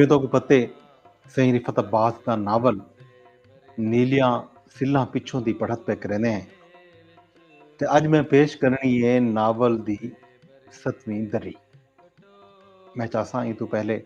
ਜਿਵੇਂ ਤੁਹਾਨੂੰ ਪਤਾ ਸਹੀ ਰਿਫਤ ਅब्बास ਦਾ ਨਾਵਲ ਨੀਲੀਆਂ ਸਿੱਲਾਂ ਪਿੱਛੋਂ ਦੀ ਪੜ੍ਹਤ ਪੈ ਕਰਨੇ ਹੈ ਤੇ ਅੱਜ ਮੈਂ ਪੇਸ਼ ਕਰਨੀ ਹੈ ਨਾਵਲ ਦੀ 7ਵੀਂ ਦਰੀ। मैं चाहता हूँ तो पहले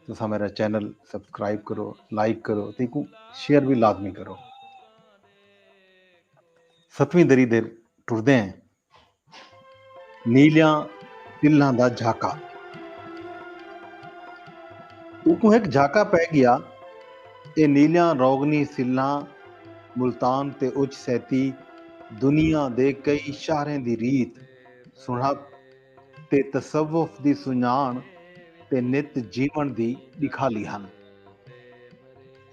तुसा मेरा चैनल सब्सक्राइब करो, लाइक करो ते को शेयर भी लाजमी करो। 7ਵੀਂ दरी दे टुरदे हैं नीलियां सिल्लां दा झाका। उको एक झाका पै गया ये नीलियां रोगनी सिल्लां मुल्तान ते उच सैती दुनिया दे कई शहरें दी रीत सुणप ते तसव्वुफ दी सुञाण ते नित जीवन दी दिखाली हन।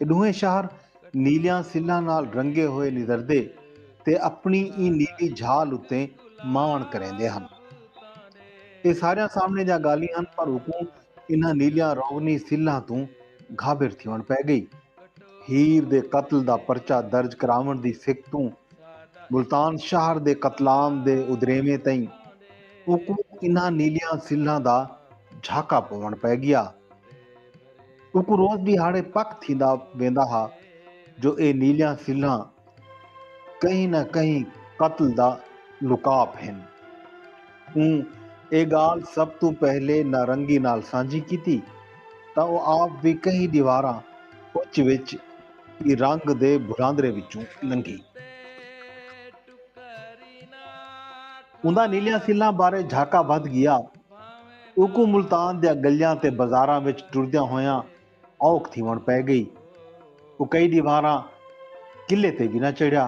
ਇਹ ਦੋਵੇਂ ਸ਼ਹਿਰ ਨੀਲੀਆਂ ਸਿੱਲਾਂ ਨਾਲ ਰੰਗੇ ਹੋਏ ਨਿਜ਼ਰਦੇ ਤੇ ਆਪਣੀ ਹੀ ਨੀਲੀ ਝਾਲ ਉੱਤੇ ਮਾਣ ਕਰਿੰਦੇ ਹਨ। ਇਹ ਸਾਰਿਆਂ ਸਾਹਮਣੇ ਦੀਆਂ ਗਾਲੀਆਂ ਹਨ, ਪਰ ਹੁਕਮ ਇਹਨਾਂ ਨੀਲੀਆਂ ਰੋਗਨੀ ਸਿੱਲਾਂ ਤੋਂ ਘਾਬਰ ਥੀਵਣ ਪੈ ਗਈ। ਹੀਰ ਦੇ ਕਤਲ ਦਾ ਪਰਚਾ ਦਰਜ ਕਰਾਉਣ ਦੀ ਫਿਕ ਤੋਂ ਮੁਲਤਾਨ ਸ਼ਹਿਰ ਦੇ ਕਤਲਾਮ ਦੇ ਉਦਰੇਵੇਂ ਤਾਈਂ ਹੁਕਮ ਇਹਨਾਂ ਨੀਲੀਆਂ ਸਿੱਲਾਂ ਦਾ ਝਾਕਾ ਪਵਣ ਪੈ ਗਿਆ। उको रोज़ दिहाड़े पक थींदा वेंदा हा जो ये नीलियां सिल्लां कहीं न कहीं कत्ल दा लुकाप हैं। ये गाल सब तो पहले नारंगी नाल सांझी कीती तां वो आप भी कई दीवारां उच विच रंग दे बुलांदरे विचों लंघी। उंदा नीलियां सिल्लां बारे झाका वध गया। उको मुल्तान दे गलियां ते बाजारां विच टुरदियां होयां औख थीवण पै गई। वो कई दीवारां किले ते भी ना चढ़िया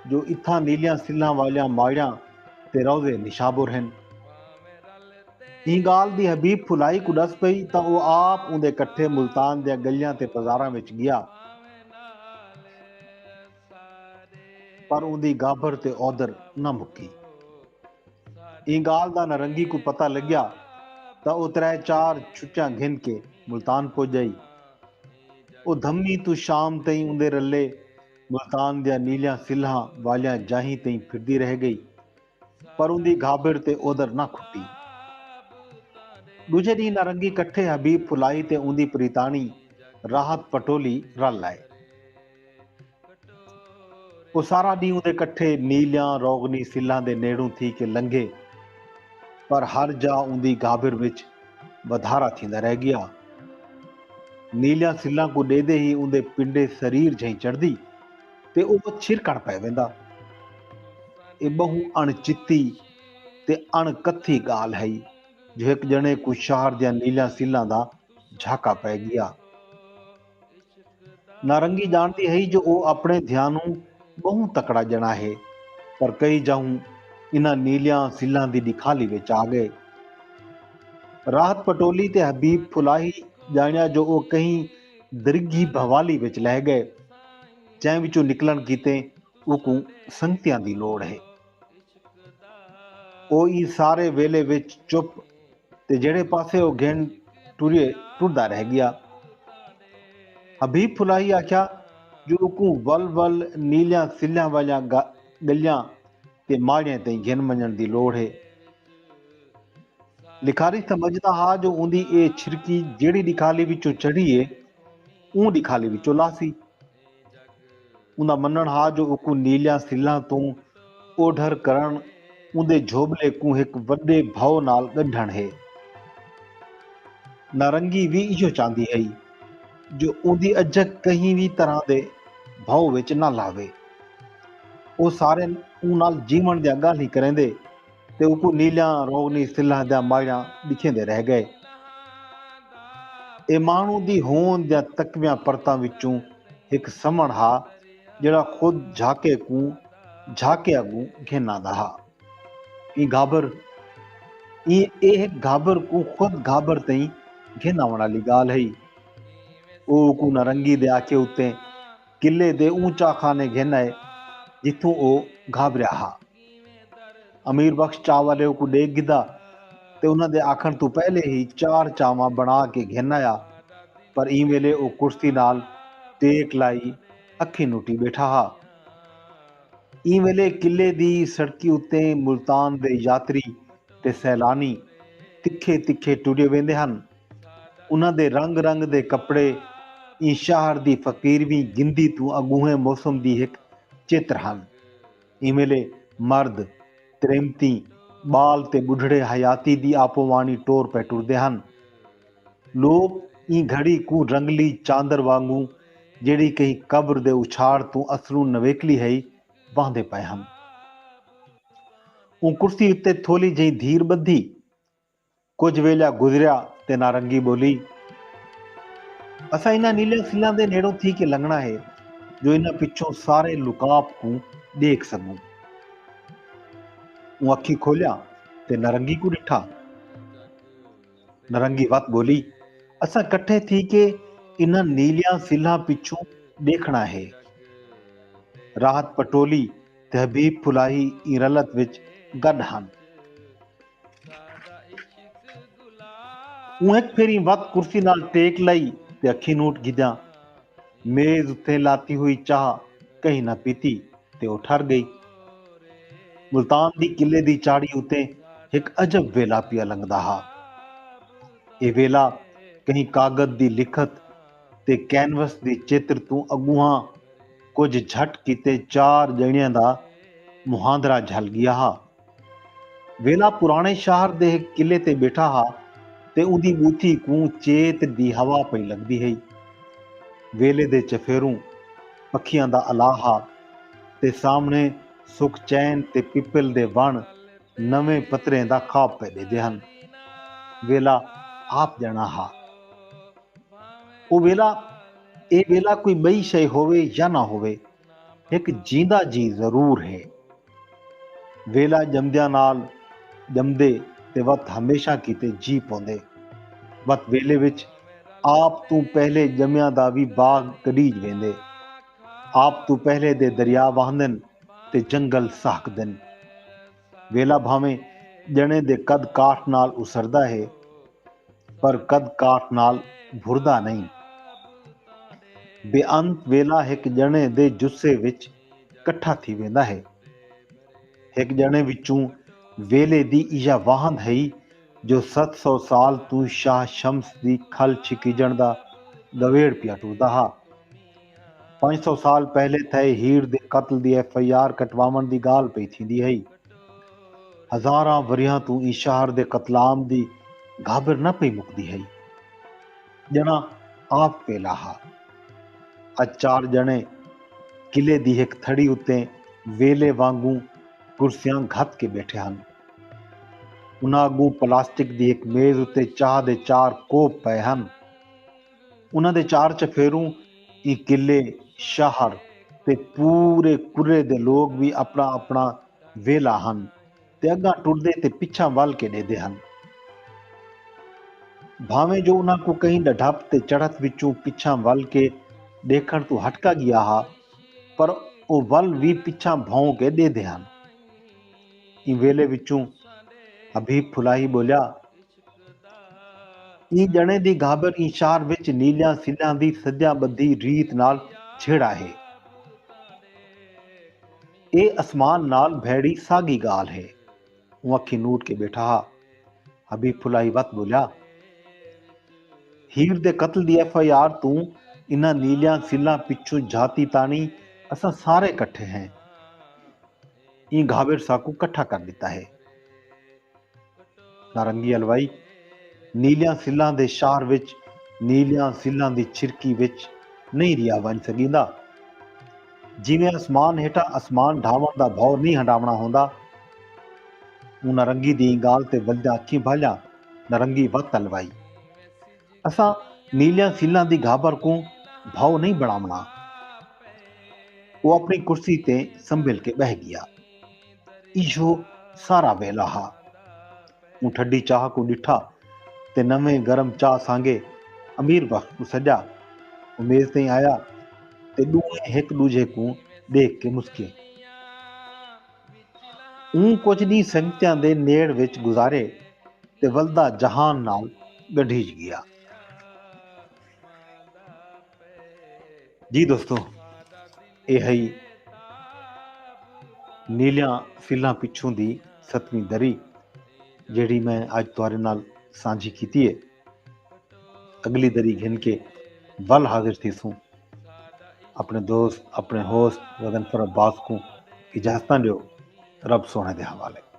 जो इत्थां नीलियां सिल्लां वालियां माड़ियां ते रौज़े निशाबुर हैं। ई गाल दी हबीब फुलाई को दस पई तां वो आप उंदे कट्ठे मुल्तान दे गलियां ते बाजारां विच गया, पर उंदी गाभर ते औदर ना मुक्की। ई गाल दा नारंगी को पता लग्या तां वो 3-4 छुट्टियां घिन के मुल्तान पुज आई। ਉਹ ਧੰਮੀ ਤੋਂ ਸ਼ਾਮ ਤਾਈਂ ਉਹਦੇ ਰੱਲੇ ਮੁਲਤਾਨ ਦੀਆਂ ਨੀਲੀਆਂ ਸਿੱਲਾਂ ਵਾਲਿਆਂ ਜਾਹੀਂ ਤਾਈਂ ਫਿਰਦੀ ਰਹਿ ਗਈ, ਪਰ ਉਹਦੀ ਘਾਬਰ ਤੇ ਉਧਰ ਨਾ ਖੁੱਟੀ। ਦੂਜੇ ਦਿਨ ਨਾਰੰਗੀ ਇਕੱਠੇ ਹਬੀਬ ਫੁਲਾਈ ਤੇ ਉਹਦੀ ਪ੍ਰੀਤਾਣੀ ਰਾਹਤ ਪਟੋਲੀ ਰਲ ਆਏ। ਉਹ ਸਾਰਾ ਦਿਨ ਉਹਦੇ ਇਕੱਠੇ ਨੀਲੀਆਂ ਰੋਗਨੀ ਸਿੱਲਾਂ ਦੇ ਨੇੜੋਂ ਥੀ ਕੇ ਲੰਘੇ, ਪਰ ਹਰ ਜਾ ਉਹਦੀ ਘਾਬਰ ਵਿੱਚ ਵਧਾਰਾ ਥੀਂਦਾ ਰਹਿ ਗਿਆ। ਨੀਲਿਆਂ ਸਿੱਲਾਂ ਕੋ ਡੇਦੇ ਹੀ ਉਹਦੇ ਪਿੰਡੇ ਸਰੀਰ ਝਈ ਚੜਦੀ ਤੇ ਉਹ ਛਿਰਕਣ ਪੈ ਵੈਂਦਾ। ਇਹ ਬਹੁ ਅਣਚਿੱਤੀ ਤੇ ਅਣਕੱਥੀ ਗਾਲ ਹੈ ਜੋ ਇੱਕ ਜਣੇ ਕੋ ਸ਼ਹਿਰ ਦੀਆਂ ਨੀਲਿਆਂ ਸਿੱਲਾਂ ਦਾ ਝਾਕਾ ਪੈ ਗਿਆ। ਨਾਰੰਗੀ ਜਾਣਦੀ ਹੈ ਜੋ ਉਹ ਆਪਣੇ ਧਿਆਨ ਨੂੰ ਬਹੁ ਤਕੜਾ ਜਣਾ ਹੈ, ਪਰ ਕਈ ਜਾਉ ਇਹਨਾਂ ਨੀਲਿਆਂ ਸਿੱਲਾਂ ਦੀ ਦਿਖਾਲੀ ਵਿੱਚ ਆ ਗਏ। ਰਾਹਤ ਪਟੋਲੀ ਤੇ ਹਬੀਬ ਫੁਲਾਹੀ ਜਾਣਿਆ ਜੋ ਉਹ ਕਹੀਂ ਦਰਿਗੀ ਭਵਾਲੀ ਵਿੱਚ ਲੈ ਗਏ, ਜੈ ਵਿੱਚੋਂ ਨਿਕਲਣ ਕੀਤੇ ਉਹ ਸੰਗਤਿਆਂ ਦੀ ਲੋੜ ਹੈ। ਉਹ ਹੀ ਸਾਰੇ ਵੇਲੇ ਵਿੱਚ ਚੁੱਪ ਤੇ ਜਿਹੜੇ ਪਾਸੇ ਉਹ ਘਿਣ ਟੁਰਦਾ ਰਹਿ ਗਿਆ। ਹਬੀਬ ਫੁਲਾਹੀ ਆਖਿਆ ਜੋ ਕੋ ਵਲ ਵਲ ਨੀਲਿਆਂ ਸਿੱਲਿਆਂ ਵਾਲੀਆਂ ਗਲੀਆਂ ਤੇ ਮਾੜੀਆਂ ਤੇ ਘਿਣ ਮੰਨਣ ਦੀ ਲੋੜ ਹੈ। ਲਿਖਾਰੀ ਸਮਝਦਾ ਹਾਂ ਜੋ ਉਹਦੀ ਇਹ ਛਿਰਕੀ ਜਿਹੜੀ ਦਿਖਾਲੀ ਵਿੱਚੋਂ ਚੜੀ ਏ ਉਹ ਦਿਖਾਲੀ ਵਿੱਚੋਂ ਲਾਸੀ। ਉਹਦਾ ਮੰਨਣ ਹਾਂ ਜੋ ਉਹ ਨੀਲਿਆਂ ਸਿੱਲਾਂ ਤੋਂ ਓਢਰ ਕਰਨ ਉਹਦੇ ਝੋਬਲੇ ਕੋ ਇੱਕ ਵੱਡੇ ਭਾਉ ਨਾਲ ਗੱਢਣ ਹੈ। ਨਾਰੰਗੀ ਵੀ ਇਹੋ ਚਾਹੁੰਦੀ ਹੈ ਜੋ ਉਹਦੀ ਅਜਕ ਕਹੀਂ ਵੀ ਤਰ੍ਹਾਂ ਦੇ ਭਾਉ ਵਿੱਚ ਨਾ ਲਾਵੇ। ਉਹ ਸਾਰੇ ਉਹ ਨਾਲ ਜੀਵਨ ਦੀਆਂ ਗੱਲ ਹੀ ਕਰੇਂਦੇ ਤੇ ਉਹ ਨੀਲਿਆਂ ਰੋਗਨੀ ਸਿੱਲਾਂ ਦਾ ਮਾੜਿਆਂ ਦਿਖੇਂਦੇ ਰਹਿ ਗਏ। ਇਹ ਮਾਣੂ ਦੀ ਹੋਂਦ ਦੀਆਂ ਤਕਵਿਆਂ ਪਰਤਾਂ ਵਿੱਚੋਂ ਇੱਕ ਸਮਣ ਹਾ ਜਿਹੜਾ ਖੁਦ ਝਾਕੇ ਅੱਗੂ ਘਿਨਾ ਦਾ ਹਾ। ਇਹ ਘਾਬਰ ਕੋ ਖੁਦ ਘਾਬਰ ਤਈ ਘਿਨਾਉਣ ਵਾਲੀ ਗਾਲ ਹੈ। ਉਹ ਕੋ ਨਾਰੰਗੀ ਦੇ ਆਖੇ ਉੱਤੇ ਕਿਲੇ ਦੇ ਉੱਚਾ ਖਾਨੇ ਘਿਨਾਏ ਜਿੱਥੋਂ ਉਹ ਘਾਬਰਿਆ ਹਾ। ਅਮੀਰ ਬਖਸ਼ ਚਾਹ ਵਾਲੇ ਕੋ ਡੇਗ ਗਿੱਦਾ ਤੇ ਉਹਨਾਂ ਦੇ ਆਖਣ ਤੋਂ ਪਹਿਲੇ ਹੀ 4 ਚਾਵਾਂ ਬਣਾ ਕੇ ਘਿਨਾਇਆ, ਪਰ ਇਹ ਵੇਲੇ ਉਹ ਕੁਰਸੀ ਨਾਲ ਟੇਕ ਲਾਈ ਅੱਖੀ ਨੂਟੀ ਬੈਠਾ ਹਾ। ਇਹ ਵੇਲੇ ਕਿਲੇ ਦੀ ਸੜਕੀ ਉੱਤੇ ਮੁਲਤਾਨ ਦੇ ਯਾਤਰੀ ਤੇ ਸੈਲਾਨੀ ਤਿੱਖੇ ਤਿੱਖੇ ਟੁਰੇ ਵੇਂਦੇ ਹਨ। ਉਹਨਾਂ ਦੇ ਰੰਗ ਰੰਗ ਦੇ ਕੱਪੜੇ ਇਹ ਸ਼ਹਿਰ ਦੀ ਫਕੀਰਵੀਂ ਗਿੰਦੀ ਤੋਂ ਅਗੂਹੇ ਮੌਸਮ ਦੀ ਇੱਕ ਚਿੱਤਰ ਹਨ। ਇਮੇਲੇ ਮਰਦ ਤ੍ਰੇਮਤੀ ਬਾਲ ਤੇ ਬੁੱਢੜੇ ਹਯਾਤੀ ਦੀ ਆਪੋਵਾਣੀ ਟੋਰ ਪੈ ਟੁਰਦੇ ਹਨ। ਲੋਕ ਇਹ ਘੜੀ ਕੂ ਰੰਗਲੀ ਚਾਂਦਰ ਵਾਂਗੂ ਜਿਹੜੀ ਕਈ ਕਬਰ ਦੇ ਉਛਾੜ ਤੋਂ ਅਸਲੋਂ ਨਵੇਕਲੀ ਹੈ ਵਾਹਦੇ ਪਏ ਹਨ। ਉਹ ਕੁਰਸੀ ਉੱਤੇ ਥੋਲੀ ਜਿਹੀ ਧੀਰ ਬੱਧੀ ਕੁਝ ਵੇਲਾ ਗੁਜ਼ਰਿਆ ਤੇ ਨਾਰੰਗੀ ਬੋਲੀ, ਅਸਾਂ ਇਹਨਾਂ ਨੀਲੇ ਸਿੱਲਾਂ ਦੇ ਨੇੜੋਂ ਥੀ ਕੇ ਲੰਘਣਾ ਹੈ ਜੋ ਇਹਨਾਂ ਪਿੱਛੋਂ ਸਾਰੇ ਲੁਕਾਪ ਨੂੰ ਦੇਖ ਸਕੂੰ। ਉਹ ਅੱਖੀ ਖੋਲਿਆ ਤੇ ਨਾਰੰਗੀ ਕੋ ਡਿਠਾ। ਨਾਰੰਗੀ ਵਤ ਬੋਲੀ, ਅਸਾਂ ਇਕੱਠੇ ਥੀ ਕੇ ਇਹਨਾਂ ਨੀਲਿਆਂ ਸਿੱਲਾਂ ਪਿੱਛੋਂ ਦੇਖਣਾ ਹੈ। ਰਾਹਤ ਪਟੋਲੀ ਤੇ ਹਬੀਬ ਫੁਲਾਹੀ ਇਹ ਰਲਤ ਵਿੱਚ ਗੱਡ ਹਨ। ਉਹ ਇੱਕ ਫੇਰੀ ਵਤ ਕੁਰਸੀ ਨਾਲ ਟੇਕ ਲਈ ਤੇ ਅੱਖੀ ਨੂਟ ਗਿੱਦਿਆਂ ਮੇਜ਼ ਉੱਤੇ ਲਾਤੀ ਹੋਈ ਚਾਹ ਕਹੀਂ ਨਾ ਪੀਤੀ ਤੇ ਉਹ ਠਰ ਗਈ। ਮੁਲਤਾਨ ਦੀ ਕਿਲੇ ਦੀ ਚਾੜੀ ਉੱਤੇ ਇੱਕ ਅਜਬ ਵੇਲਾ ਪਿਆ ਲੰਘਦਾ ਹਾ। ਇਹ ਵੇਲਾ ਕਹੀਂ ਕਾਗਜ਼ ਦੀ ਲਿਖਤ ਤੇ ਕੈਨਵਸ ਦੀ ਚਿੱਤਰ ਤੋਂ ਅਗੂਹਾਂ ਕੁਝ ਝਟ ਕੀਤੇ ਚਾਰ ਜਣਿਆਂ ਦਾ ਮੁਹਾਂਦਰਾ ਝਲ ਗਿਆ ਹਾ। ਵੇਲਾ ਪੁਰਾਣੇ ਸ਼ਹਿਰ ਦੇ ਕਿਲੇ ਤੇ ਬੈਠਾ ਹਾ ਤੇ ਉਹਦੀ ਬੂਥੀ ਕੂ ਚੇਤ ਦੀ ਹਵਾ ਪਈ ਲੱਗਦੀ ਹੈ। ਵੇਲੇ ਦੇ ਚਫੇਰੂ ਪੱਖੀਆਂ ਦਾ ਅਲਾਹਾ ਤੇ ਸਾਹਮਣੇ ਸੁਖ ਚੈਨ ਤੇ ਪਿੱਪਲ ਦੇ ਵਣ ਨਵੇਂ ਪੱਤਰੇ ਦਾ ਖਾਬ ਪੈ ਦੇਦੇ ਹਨ। ਵੇਲਾ ਆਪ ਜਾਣਾ ਹਾ। ਉਹ ਇਹ ਵੇਲਾ ਕੋਈ ਬਈ ਸ਼ੈ ਹੋਵੇ ਜਾਂ ਨਾ ਹੋਵੇ, ਇੱਕ ਜੀਂਦਾ ਜੀ ਜ਼ਰੂਰ ਹੈ। ਵੇਲਾ ਜੰਮਦਿਆਂ ਨਾਲ ਜੰਮਦੇ ਤੇ ਵਤ ਹਮੇਸ਼ਾ ਕੀਤੇ ਜੀ ਪਾਉਂਦੇ। ਵਤ ਵੇਲੇ ਵਿੱਚ ਆਪ ਤੋਂ ਪਹਿਲੇ ਜੰਮਿਆਂ ਦਾ ਵੀ ਬਾਗ ਕਢੀਜ ਵੇਂਦੇ। ਆਪ ਤੋਂ ਪਹਿਲੇ ਦੇ ਦਰਿਆ ਵਾਹਦਨ ਤੇ ਜੰਗਲ ਸਾਹਕਦਨ। ਵੇਲਾ ਭਾਵੇਂ ਜਣੇ ਦੇ ਕਦ ਕਾਠ ਨਾਲ ਉਸਰਦਾ ਹੈ ਪਰ ਕਦ ਕਾਠ ਨਾਲ ਭੁਰਦਾ ਨਹੀਂ। ਬੇਅੰਤ ਵੇਲਾ ਇੱਕ ਜਣੇ ਦੇ ਜੁੱਸੇ ਵਿੱਚ ਇਕੱਠਾ ਥੀ ਵੇਂਦਾ ਹੈ। ਇੱਕ ਜਣੇ ਵਿੱਚੋਂ ਵੇਲੇ ਦੀ ਇਹਾ ਵਾਹਨ ਹੈ ਜੋ 700 ਸਾਲ ਤੋਂ ਸ਼ਾਹ ਸ਼ਮਸ ਦੀ ਖਲ ਛਿਕੀਜਣ ਦਾ ਦਵੇੜ ਪਿਆ ਟੁਰਦਾ ਹਾ। 500 ਸਾਲ ਪਹਿਲੇ ਥਏ ਹੀਰ ਦੇ ਕਤਲ ਦੀ FIR ਕਟਵਾਉਣ ਦੀ ਗਾਲ ਪਈ ਥੀਂਦੀ ਹੈ। ਹਜ਼ਾਰਾਂ ਵਰਿਆਂ ਤੋਂ ਇਸ ਸ਼ਹਿਰ ਦੇ ਕਤਲਾਮ ਦੀ ਘਾਬਰ ਨਾ ਪਈ ਮੁੱਕਦੀ ਹੈ। ਜਣਾ ਆਪ ਵੇਲਾ ਹਾ। ਅੱਜ ਚਾਰ ਜਣੇ ਕਿਲੇ ਦੀ ਇੱਕ ਥੜੀ ਉੱਤੇ ਵੇਲੇ ਵਾਂਗੂ ਕੁਰਸੀਆਂ ਘੱਤ ਕੇ ਬੈਠੇ ਹਨ। ਉਹਨਾਂ ਅੱਗੋਂ ਪਲਾਸਟਿਕ ਦੀ ਇੱਕ ਮੇਜ਼ ਉੱਤੇ ਚਾਹ ਦੇ 4 ਕੋਪ ਪਏ ਹਨ। ਉਹਨਾਂ ਦੇ 4 ਚਫੇਰੂ ਇਹ ਕਿਲੇ ਸ਼ਹਿਰ ਤੇ ਪੂਰੇ ਕੁਰੇ ਦੇ ਲੋਕ ਵੀ ਆਪਣਾ ਆਪਣਾ ਵੇਲਾ ਹਨ ਤੇ ਅੱਗਾ ਟੁਰਦੇ ਤੇ ਪਿੱਛਾ ਵੱਲ ਕੇ ਦੇਦੇ ਹਨ। ਭਾਵੇਂ ਜੋ ਉਹਨਾਂ ਕੋ ਕਹੀਂ ਡਢਪ ਤੇ ਚੜ੍ਹਤ ਵਿੱਚੋਂ ਪਿੱਛਾ ਵੱਲ ਕੇ ਦੇਖਣ ਤੋਂ ਹਟਕਾ ਗਿਆ ਹਾ, ਪਰ ਉਹ ਵੱਲ ਵੀ ਪਿੱਛਾ ਭੌਂ ਕੇ ਦੇਦੇ ਹਨ। ਇਹ ਵੇਲੇ ਵਿੱਚੋਂ ਹਬੀਬ ਫੁਲਾਹੀ ਬੋਲਿਆ, ਇਹ ਜਣੇ ਦੀ ਘਾਬਰ ਇਹ ਸ਼ਹਿਰ ਵਿੱਚ ਨੀਲਿਆਂ ਸਿੱਲਾਂ ਦੀ ਸੱਜਾ ਬੱਧੀ ਰੀਤ ਨਾਲ ਛੇੜਾ ਹੈ। ਇਹ ਅਸਮਾਨ ਨਾਲ ਭੈੜੀ ਸਾਗੀ ਗਾਲ ਹੈ। ਉਹ ਅੱਖੀ ਨੂਟ ਕੇ ਬੈਠਾ ਹਾ। ਹਬੀਬ ਫੁਲਾਹੀ ਵਤ ਬੋਲਿਆ, ਹੀਰ ਦੇ ਕਤਲ ਦੀ FIR ਤੂੰ ਇਹਨਾਂ ਨੀਲਿਆਂ ਸਿੱਲਾਂ ਪਿੱਛੋਂ ਜਾਤੀ ਤਾਣੀ ਅਸਾਂ ਸਾਰੇ ਇਕੱਠੇ हैं। ਇਹ ਘਾਬਰ ਸਾਕੂ ਇਕੱਠਾ ਕਰ ਦਿੱਤਾ ਹੈ। ਨਾਰੰਗੀ ਹਲਵਾਈ, ਨੀਲਿਆਂ ਸਿੱਲਾਂ ਦੇ ਸ਼ਹਿਰ ਵਿੱਚ ਨੀਲਿਆਂ ਸਿੱਲਾਂ ਦੀ ਛਿਰਕੀ ਵਿੱਚ ਨਹੀਂ ਰਿਹਾ ਬਣ ਸਕੀਂਦਾ। ਜਿਵੇਂ ਅਸਮਾਨ ਹੇਠਾਂ ਅਸਮਾਨ ਢਾਵਣ ਦਾ ਭੌ ਨਹੀਂ ਹਟਾਵਣਾ ਹੁੰਦਾ। ਉਹ ਨਾਰੰਗੀ ਦੀ ਗਾਲ ਤੇ ਵੱਧਦਾ ਅੱਖੀ ਭਾਲਿਆ। ਨਾਰੰਗੀ ਵਤ ਹਲਵਾਈ, ਅਸਾਂ ਨੀਲਿਆਂ ਸਿੱਲਾਂ ਦੀ ਘਾਬਰ ਕੋ ਭਾਉ ਨਹੀਂ ਬਣਾਵਣਾ। ਉਹ ਆਪਣੀ ਕੁਰਸੀ ਤੇ ਸੰਭਲ ਕੇ ਬਹਿ ਗਿਆ। ਇਸ਼ੋ ਸਾਰਾ ਵੇਲਾ ਹਾ। ਉਹ ਠੱਡੀ ਚਾਹ ਕੋ ਡਿਠਾ ਤੇ ਨਵੇਂ ਗਰਮ ਚਾਹ ਸਾਂਗੇ ਅਮੀਰ ਬਖਤ ਕੋ ਸੱਜਾ। ਉਹ ਮੇਜ਼ ਤੇ ਆਇਆ ਤੇ ਦੋਵੇਂ ਇੱਕ ਦੂਜੇ ਕੋ ਦੇਖ ਕੇ ਮੁਸਕੇ। ਉਹ ਕੁਝ ਨਹੀਂ ਸੰਗਤਿਆਂ ਦੇ ਨੇੜ ਵਿੱਚ ਗੁਜ਼ਾਰੇ ਤੇ ਵਲਦਾ ਜਹਾਨ ਨਾਲ ਗੰਢੀਜ ਗਿਆ। ਜੀ ਦੋਸਤੋ, ਇਹ ਹੈ ਨੀਲਿਆਂ ਸਿੱਲਾਂ ਪਿੱਛੋਂ ਦੀ 7ਵੀਂ ਦਰੀ ਜਿਹੜੀ ਮੈਂ ਅੱਜ ਤੁਹਾਡੇ ਨਾਲ ਸਾਂਝੀ ਕੀਤੀ ਹੈ। अगली दरी घिन के वल हाज़िर थीसूं। अपने दोस्त, अपने होस्ट गगनफर अब्बास को इजाज़त ॾियो। रब सोणे दे हवाले।